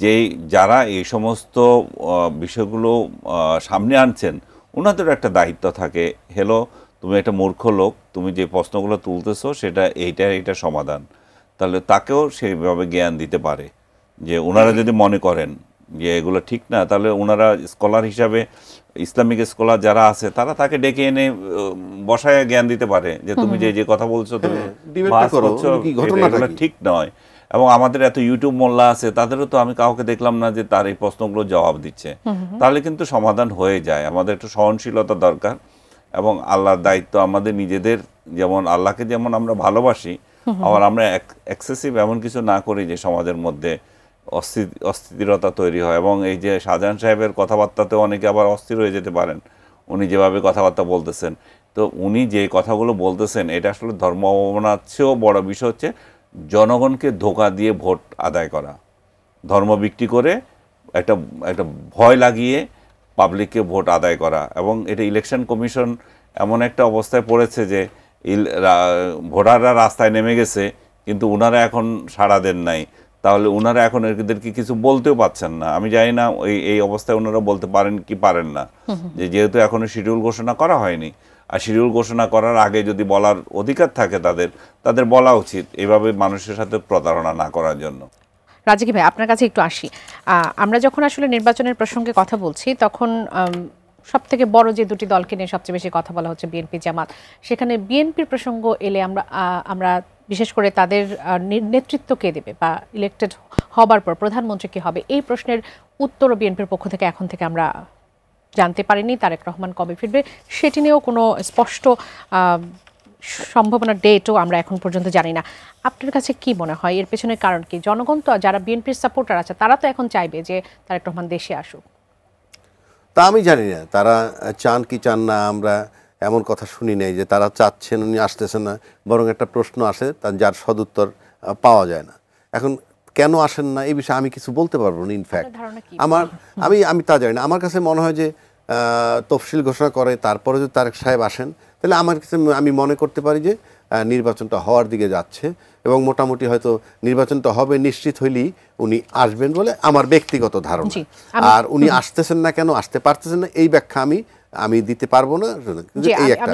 যে যারা এই সমস্ত বিষয়গুলো সামনে আনছেন, ওনাদের একটা দায়িত্ব থাকে। হেলো, তুমি একটা মূর্খ লোক, তুমি যে প্রশ্নগুলো তুলতেছো সেটা এইটা সমাধান, তাহলে তাকেও সেইভাবে জ্ঞান দিতে পারে। যে ওনারা যদি মনে করেন যে এগুলো ঠিক না, তাহলে ওনারা স্কলার হিসাবে, ইসলামিক স্কলার যারা আছে, তারা তাকে ডেকে এনে বসায় জ্ঞান দিতে পারে যে তুমি যে কথা বলছো, তুমি এগুলো ঠিক নয়। এবং আমাদের এত ইউটিউব মোল্লা আছে, তাদেরও তো আমি কাউকে দেখলাম না যে তার এই প্রশ্নগুলো জবাব দিচ্ছে। তাহলে কিন্তু সমাধান হয়ে যায়। আমাদের একটু সহনশীলতা দরকার এবং আল্লাহর দায়িত্ব আমাদের নিজেদের, যেমন আল্লাহকে যেমন আমরা ভালোবাসি, আবার আমরা এক্সেসিভ এমন কিছু না করি যে সমাজের মধ্যে অস্থিরতা তৈরি হয়। এবং এই যে শাহজাহান সাহেবের কথাবার্তাতেও অনেকে আবার অস্থির হয়ে যেতে পারেন, উনি যেভাবে কথাবার্তা বলতেছেন। তো উনি যে কথাগুলো বলতেছেন, এটা আসলে ধর্ম অবমাননার চেয়েও বড় বিষয় হচ্ছে জনগণকে ধোঁকা দিয়ে ভোট আদায় করা, ধর্ম বিক্রি করে একটা ভয় লাগিয়ে পাবলিককে ভোট আদায় করা। এবং এটা ইলেকশন কমিশন এমন একটা অবস্থায় পড়েছে যে ভোটাররা রাস্তায় নেমে গেছে, কিন্তু ওনারা এখন সাড়া দেন নাই। তাহলে ওনারা এখন এদেরকে কিছু বলতেও পাচ্ছেন না। আমি জানি না এই অবস্থায় ওনারা বলতে পারেন কি পারেন না, যেহেতু এখনো শিডিউল ঘোষণা করা হয়নি। আর শিডিউল ঘোষণা করার আগে যদি বলার অধিকার থাকে তাদের বলা উচিত, এভাবে মানুষের সাথে প্রতারণা না করার জন্য। রাজীব ভাই, আপনার কাছে একটু আসি। আমরা যখন আসলে নির্বাচনের প্রসঙ্গে কথা বলছি, তখন সব থেকে বড় যে দুটি দলকে নিয়ে সবচেয়ে বেশি কথা বলা হচ্ছে বিএনপি জামাত। সেখানে বিএনপির প্রসঙ্গ এলে আমরা বিশেষ করে তাদের নেতৃত্ব কে দেবে বা ইলেক্টেড হবার পর প্রধানমন্ত্রী কে হবে, এই প্রশ্নের উত্তরও বিএনপির পক্ষ থেকে এখন থেকে আমরা জানতে পারিনি। তারেক রহমান কবে ফিরবে সেটি নিয়েও কোনো স্পষ্ট সম্ভাবনার ডেটও আমরা এখন পর্যন্ত জানি না। আপনার কাছে কি মনে হয় এর পেছনে কারণ কি? জনগণ তো, যারা বিএনপির সাপোর্টার আছে, তারা তো এখন চাইবে যে তারেক রহমান দেশে আসুক। তা আমি জানি না তারা চান কি চান না, আমরা এমন কথা শুনি নাই যে তারা চাচ্ছেন উনি আসতেছেন না, বরং একটা প্রশ্ন আসে তার যার সদুত্তর পাওয়া যায় না। এখন কেন আসেন না এই বিষয়ে আমি কিছু বলতে পারবো না। ইনফ্যাক্ট আমি তা জানি না। আমার কাছে মনে হয় যে তফসিল ঘোষণা করে তারপরে যদি তারেক সাহেব আসেন, তাহলে আমার কাছে আমি মনে করতে পারি যে নির্বাচনটা হওয়ার দিকে যাচ্ছে এবং মোটামুটি হয়তো নির্বাচনটা হবে নিশ্চিত হইলেই উনি আসবেন বলে আমার ব্যক্তিগত ধারণা। আর উনি আসতেছেন না কেন, আসতে পারতেছেন না, এই ব্যাখ্যা আমি দিতে পারবো না। এই একটা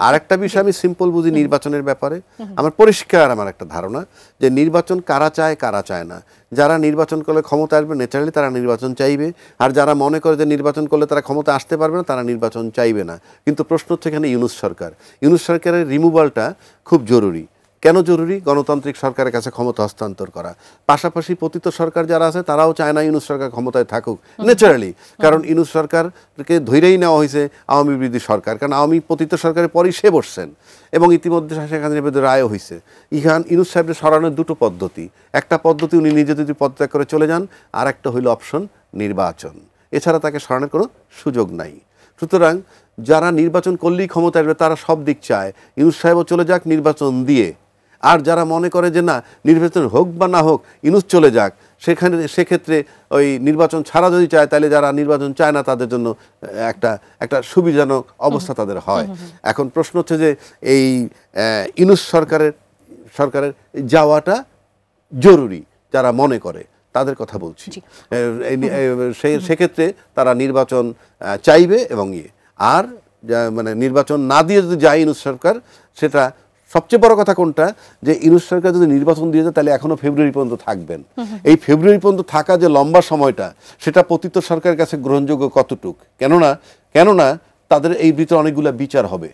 আরেকটা বিষয় আমি সিম্পল বুঝি নির্বাচনের ব্যাপারে। আমার পরিষ্কার আমার একটা ধারণা যে নির্বাচন কারা চায় কারা চায় না। যারা নির্বাচন করলে ক্ষমতা আসবে ন্যাচারালি তারা নির্বাচন চাইবে, আর যারা মনে করে যে নির্বাচন করলে তারা ক্ষমতা আসতে পারবে না তারা নির্বাচন চাইবে না। কিন্তু প্রশ্ন হচ্ছে এখানে ইউনূস সরকারের রিমুভালটা খুব জরুরি। কেন জরুরি? গণতান্ত্রিক সরকারের কাছে ক্ষমতা হস্তান্তর করা। পাশাপাশি পতিত সরকার যারা আছে তারাও চায় না ইউনূস সরকার ক্ষমতায় থাকুক ন্যাচারালি, কারণ ইউনূস সরকারকে ধৈরেই নেওয়া হয়েছে আওয়ামী বিরোধী সরকার, কারণ আওয়ামী পতিত সরকারের পরই সে বসছেন এবং ইতিমধ্যে শেখ হাসিনার বিরুদ্ধে রায়ও হয়েছে। ইউনূস সাহেবের সরানোর দুটো পদ্ধতি, একটা পদ্ধতি উনি নিজে যদি পদত্যাগ করে চলে যান, আর একটা হইল অপশন নির্বাচন, এছাড়া তাকে সরানোর কোনো সুযোগ নাই। সুতরাং যারা নির্বাচন করলেই ক্ষমতা আসবে তারা সব দিক চায় ইউনূস সাহেবও চলে যাক নির্বাচন দিয়ে, আর যারা মনে করে যে না নির্বাচন হোক বা না হোক ইউনূস চলে যাক, সেক্ষেত্রে ওই নির্বাচন ছাড়া যদি চায় তাহলে যারা নির্বাচন চায় না তাদের জন্য একটা সুবিধাজনক অবস্থা তাদের হয়। এখন প্রশ্ন হচ্ছে যে এই ইউনূস সরকারের যাওয়াটা জরুরি যারা মনে করে তাদের কথা বলছি। সেক্ষেত্রে তারা নির্বাচন চাইবে এবং আর মানে নির্বাচন না দিয়ে যদি যায় ইউনূস সরকার, সেটা সবচেয়ে বড় কথা কোনটা, যে ইউনূস সরকার যদি নির্বাচন দিয়ে যায় তাহলে এখনো ফেব্রুয়ারি পর্যন্ত থাকবেন। এই ফেব্রুয়ারি পর্যন্ত থাকা যে লম্বা সময়টা, সেটা পতিত সরকারের কাছে গ্রহণযোগ্য কতটুক? কেননা তাদের এই ভিতরে অনেকগুলো বিচার হবে।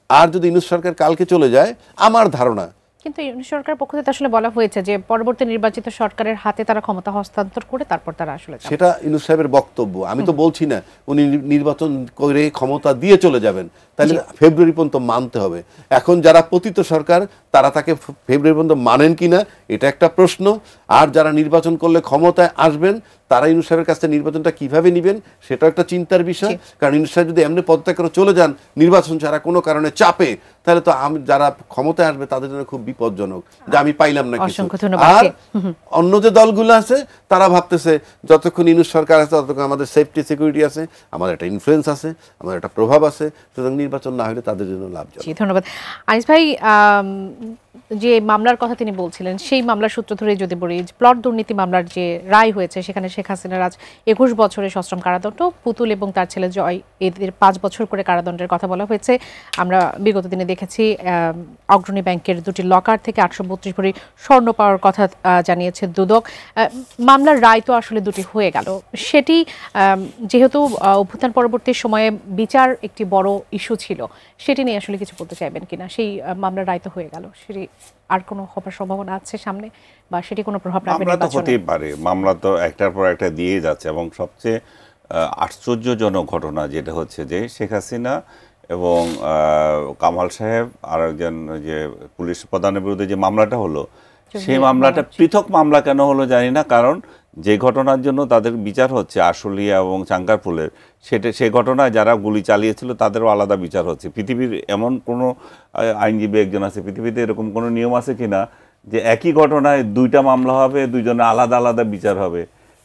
আর যদি ইউনূস সরকার কালকে চলে যায়, আমার ধারণা, কিন্তু ইউনূস সরকারের পক্ষ থেকে আসলে বলা হয়েছে যে পরবর্তী নির্বাচিত সরকারের হাতে তারা ক্ষমতা হস্তান্তর করে তারপর তারা আসলে, সেটা ইউনূস সাহেবের বক্তব্য। আমি তো বলছি না উনি নির্বাচন করে ক্ষমতা দিয়ে চলে যাবেন, তাহলে ফেব্রুয়ারি পর্যন্ত মানতে হবে। এখন যারা পতিত সরকার তারা তাকে ফেব্রুয়ারি পর্যন্ত মানেন কিনা এটা একটা প্রশ্ন। আর যারা নির্বাচন করলে ক্ষমতায় আসবেন তারা ইউনূস সাহেবের কাছ থেকে নির্বাচনটা কিভাবে নেবেন সেটাও একটা চিন্তার বিষয়। কারণ ইউনূস সাহেব যদি এমনি পদত্যাগ করে চলে যান নির্বাচন ছাড়া কোনো কারণে চাপে, তাহলে তো যারা ক্ষমতায় আসবে তাদের জন্য খুব বিপজ্জনক যে আমি পাইলাম না কিছু। আর অন্য যে দলগুলো আছে তারা ভাবতেছে যতক্ষণ ইউনূস সরকার আছে ততক্ষণ আমাদের সেফটি সিকিউরিটি আছে, আমাদের একটা ইনফ্লুয়েন্স আছে, আমাদের একটা প্রভাব আছে, সুতরাং নির্বাচন না হলে তাদের জন্য লাভজনক। ধন্যবাদ আনিস ভাই। যে মামলার কথা তিনি বলছিলেন সেই মামলার সূত্র ধরে যদি বলি, প্লট দুর্নীতি মামলার যে রায় হয়েছে সেখানে শেখ হাসিনার আজ 21 বছরের সশ্রম কারাদণ্ড, পুতুল এবং তার ছেলে জয় এদের 5 বছর করে কারাদণ্ডের কথা বলা হয়েছে। আমরা বিগত দিনে দেখেছি অগ্রণী ব্যাংকের 2টি লকার থেকে 832 ভরি স্বর্ণ পাওয়ার কথা জানিয়েছে দুদক। মামলার রায় তো আসলে 2টি হয়ে গেল, সেটি যেহেতু অভ্যুত্থান পরবর্তী সময়ে বিচার একটি বড় ইস্যু ছিল, সেটি নিয়ে আসলে কিছু বলতে চাইবেন কিনা? সেই মামলার রায় তো হয়ে গেল, সেটি আর কোনো হবার সম্ভাবনা আছে সামনে, বা সেটি কোনো প্রভাব রাখবে না? হতেই পারে, মামলা তো একটার পর একটা দিয়ে যাচ্ছে। এবং সবচেয়ে আশ্চর্যজনক ঘটনা যেটা হচ্ছে যে শেখ হাসিনা এবং কামাল সাহেব আর একজন যে পুলিশ প্রধানের বিরুদ্ধে যে মামলাটা হলো, সেই মামলাটা পৃথক মামলা কেন হলো জানি না। কারণ যে ঘটনার জন্য তাদের বিচার হচ্ছে আশুলিয়া এবং চাঙ্গারপুলের, সেই ঘটনায় যারা গুলি চালিয়েছিল তাদেরও আলাদা বিচার হচ্ছে। পৃথিবীর এমন কোনো আইনজীবী একজন আছে, পৃথিবীতে এরকম কোনো নিয়ম আছে কিনা যে একই ঘটনায় 2টা মামলা হবে, 2জনে আলাদা আলাদা বিচার হবে?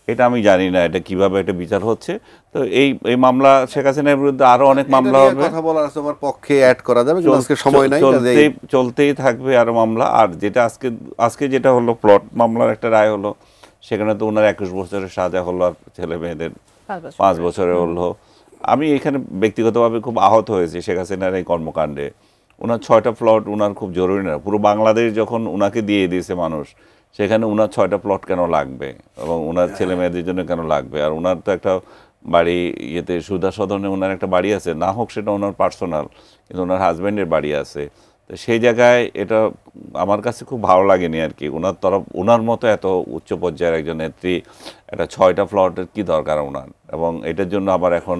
এটা আমি জানি না এটা কিভাবে একটা বিচার হচ্ছে। তো এই মামলা শেখ হাসিনার বিরুদ্ধে আরো অনেক মামলা হবে, কথা বলার আছে আমার পক্ষে অ্যাড করা যাবে, কিন্তু আজকে সময় নাই, চলতেই থাকবে আরো মামলা। আর যেটা আজকে যেটা হলো প্লট মামলার একটা রায় হলো, সেখানে তো ওনার 21 বছরের সাজা হলো আর ছেলে মেয়েদের 5 বছরের হলো। আমি এখানে ব্যক্তিগতভাবে খুব আহত হয়েছি শেখ হাসিনার এই কর্মকাণ্ডে। ওনার 6টা প্লট ওনার খুব জরুরি না, পুরো বাংলাদেশ যখন ওনাকে দিয়ে দিয়েছে মানুষ, সেখানে ওনার 6টা প্লট কেন লাগবে এবং ওনার ছেলে মেয়েদের জন্য কেন লাগবে? আর ওনার তো একটা বাড়ি সুধা সদনে ওনার একটা বাড়ি আছে, না হোক সেটা ওনার পার্সোনাল, কিন্তু ওনার হাজব্যান্ডের বাড়ি আছে। তো সেই জায়গায় এটা আমার কাছে খুব ভালো লাগেনি আর কি। ওনার মতো এত উচ্চ পর্যায়ের একজন নেত্রী, একটা 6টা প্লটের কি দরকার ওনার, এবং এটার জন্য আবার এখন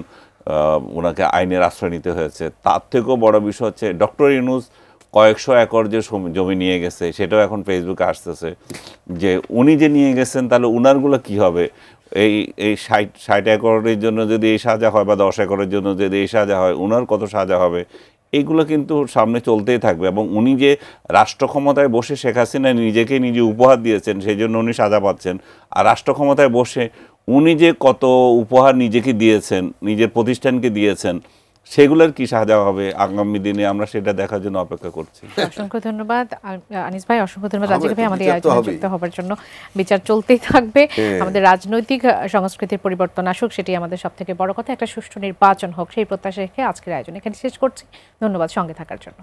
ওনাকে আইনের আশ্রয় নিতে হয়েছে। তার থেকেও বড় বিষয় হচ্ছে ডক্টর ইউনূস কয়েকশো একর যে জমি নিয়ে গেছে, সেটাও এখন ফেসবুকে আসতেছে যে উনি যে নিয়ে গেছেন তাহলে উনারগুলো কি হবে। এই 60 একরের জন্য যদি এই সাজা হয় বা 10 একরের জন্য যদি এই সাজা হয়, উনার কত সাজা হবে, এইগুলো কিন্তু সামনে চলতেই থাকবে। এবং উনি যে রাষ্ট্র ক্ষমতায় বসে শেখ হাসিনা নিজেকে নিজে উপহার দিয়েছেন, সেই জন্য উনি সাজা পাচ্ছেন। আর রাষ্ট্র ক্ষমতায় বসে উনি যে কত উপহার নিজেকে দিয়েছেন, নিজের প্রতিষ্ঠানকে দিয়েছেন, সেগুলোর কি সাজা হবে আগামী দিনে, আমরা সেটা দেখার জন্য অপেক্ষা করছি। অসংখ্য ধন্যবাদ আনিস ভাই, অসংখ্য ধন্যবাদ রাজিক ভাই আমাদের আয়োজনে যুক্ত হবার জন্য। বিচার চলতেই থাকবে, আমাদের রাজনৈতিক সংস্কৃতির পরিবর্তন আসুক, সেটি আমাদের সব থেকে বড় কথা। একটা সুষ্ঠু নির্বাচন হোক, সেই প্রত্যাশা রেখে আজকের আয়োজন এখানে শেষ করছি। ধন্যবাদ সঙ্গে থাকার জন্য।